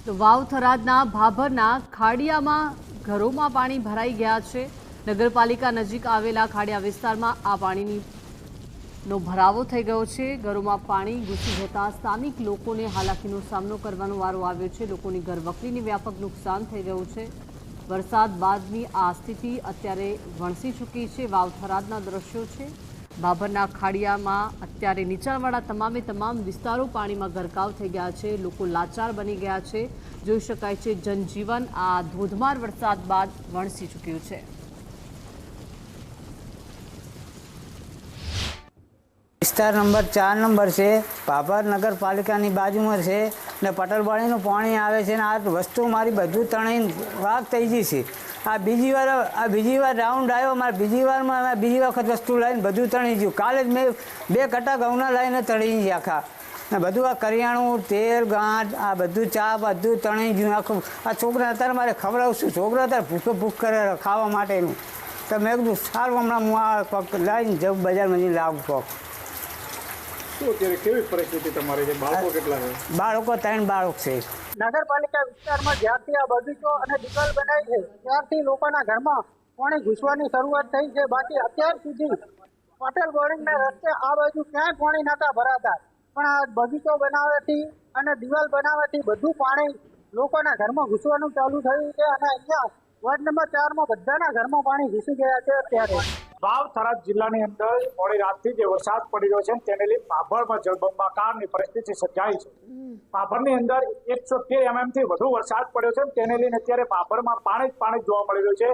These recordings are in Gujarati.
તો વાવ થરાદના ભાભરના ખાડિયામાં ઘરોમાં પાણી ભરાઈ ગયા છે। નગરપાલિકા નજીક આવેલા ખાડિયા વિસ્તારમાં આ પાણીનો ભરાવો થઈ ગયો છે। ઘરોમાં પાણી ઘૂસી જતા સ્થાનિક લોકોને હાલાકીનો સામનો કરવાનો વારો આવ્યો છે। લોકોની ઘરવખરીને વ્યાપક નુકસાન થઈ ગયું છે। વરસાદ બાદની આ સ્થિતિ અત્યારે વણસી ચૂકી છે। વાવ થરાદના દ્રશ્યો છે। ભાભરના ખાડિયામાં અત્યારે નીચાણવાળા તમામ વિસ્તારો પાણીમાં ગરકાવ થઈ ગયા છે। લોકો લાચાર બની ગયા છે। જોઈ શકાય છે જનજીવન આ ધોધમાર વરસાદ બાદ વણસી ચૂક્યું છે। વિસ્તાર નંબર 4 નંબર છે। ભાભર નગરપાલિકાની બાજુમાં છે ને પટલવાડીનું પાણી આવે છે ને આ વસ્તુ મારી બધું તણાઈને વાઘ થઈ ગઈ છે। આ બીજી વાર રાઉન્ડ આવ્યો મારે બીજી વખત વસ્તુ લાવીને બધું તણી ગયું। કાલે જ મેં 2 કટા ઘઉંના લાવીને તળી ગયા આખા ને બધું આ કરિયાણું તેલ ગાંઠ આ બધું ચા બધું તણી ગયું આખું। આ છોકરા અત્યારે મારે ખવડાવશું છોકરા અત્યારે ભૂખ કરે ખાવા માટેનું તો મેં કીધું સારું હમણાં હું આ પગ લાવીને જવું બજારમાં જઈને લાવું પગ। કેવી પરિસ્થિતિ તમારી છે? બાળકો કેટલા છે? બાળકો 3 બાળક છે। નગરપાલિકા વિસ્તારમાં જ્યારથી આ બગીચો અને દિવાલ બનાવી છે ત્યારથી લોકોના ઘરમાં પાણી ઘૂસવાની શરૂઆત થઈ છે। બાકી અત્યાર સુધી પટેલ બોર્ડિંગના રસ્તે આ બાજુ ક્યાંય પાણી નતા ભરાતા, પણ આ બગીચો બનાવવાથી અને દિવાલ બનાવવાથી બધું પાણી લોકોના ઘરમાં ઘૂસવાનું ચાલુ થયું છે અને અહીંયા વોર્ડ નંબર 4 માં બધાના ઘરમાં પાણી ઘૂસી ગયા છે। અત્યારે વાવ થરાદ જિલ્લાની અંદર મોડી રાતથી જે વરસાદ પડી રહ્યો છે તેને લઈ ભાભરમાં જળબંબાકારની પરિસ્થિતિ સર્જાઈ છે। ભાભરની અંદર 113 mm થી વધુ વરસાદ પડ્યો છે તેને લઈને અત્યારે ભાભરમાં પાણી જોવા મળી રહ્યું છે।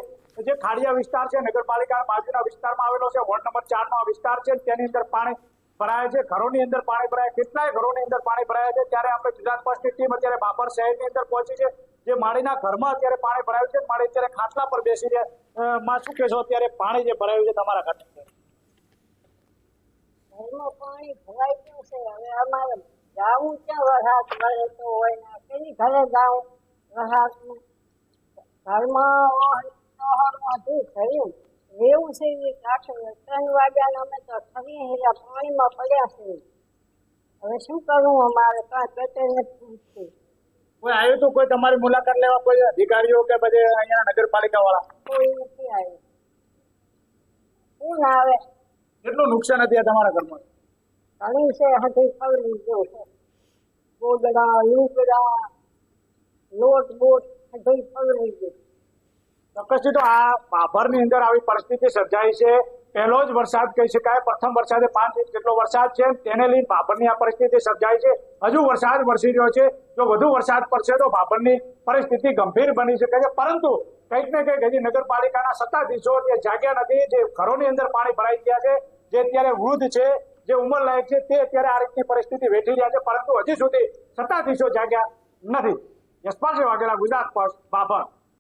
જે ખાડિયા વિસ્તાર છે નગરપાલિકા બાજુના વિસ્તારમાં આવેલો છે, વોર્ડ નંબર 4 નો વિસ્તાર છે તેની અંદર પાણી ભરાય છે। ઘરોની અંદર પાણી ભરાય, કેટલાય ઘરોની અંદર પાણી ભરાયા છે। ત્યારે આપણે ગુજરાત ફર્સ્ટની ટીમ અત્યારે ભાભર શહેરની અંદર પહોંચી છે। જે માળીના ઘરમાં અત્યારે પાણી ભરાયું છે, માળી અત્યારે ખાટલા પર બેસી છે। માં શું કહેશો અત્યારે પાણી જે ભરાયું છે તમારા ઘરમાં? ઘરમાં પાણી ભરાઈ ગયું છે। હવે અમારે જાવું ક્યાં? વરસાદ મળે તો હોય ને કેવી ઘરે જાઉં વરસાદમાં? ઘરમાં થયું એવું છે એ કાઠું 3 વાગ્યાના અમે તો ઠરી હેલા પાણીમાં પડ્યા છે। હવે શું કરવું? અમારે કાંઈ પેટે નથી પૂછતું। કોઈ આવ્યું તો કોઈ તમારી મુલાકાત લેવા કોઈ અધિકારીઓ કે બધે અહીંયા નગરપાલિકા વાળા? કોઈ નથી આવ્યું। કોણ આવે? કેટલું નુકસાન હતું તમારા ઘરમાં? ઘણું છે, હજી પલળી ગયો છે। ગોદડા લુગડા લોટ બોટ હજી પલળી ગયો। ચોક્કસથી તો આ ભાભરની અંદર આવી પરિસ્થિતિ સર્જાઈ છે। પહેલો જ વરસાદ કહી શકાય, પ્રથમ વરસાદે 5 ઇંચ જેટલો વરસાદ છે તેને લઈને ભાભરની આ પરિસ્થિતિ સર્જાઈ છે। હજુ વરસાદ વરસી રહ્યો છે, જો વધુ વરસાદ પડશે તો ભાભરની પરિસ્થિતિ ગંભીર બની શકે છે। પરંતુ કંઈક ને કંઈક હજી નગરપાલિકાના સત્તાધીશો જે જાગ્યા નથી, જે ઘરોની અંદર પાણી ભરાઈ ગયા છે, જે અત્યારે વૃદ્ધ છે, જે ઉંમર લાયક છે તે અત્યારે આ રીતની પરિસ્થિતિ વેઠી રહ્યા છે, પરંતુ હજી સુધી સત્તાધીશો જાગ્યા નથી। યશપાલ વાઘેલા, ગુજરાત ફર્સ્ટ, ભાભર।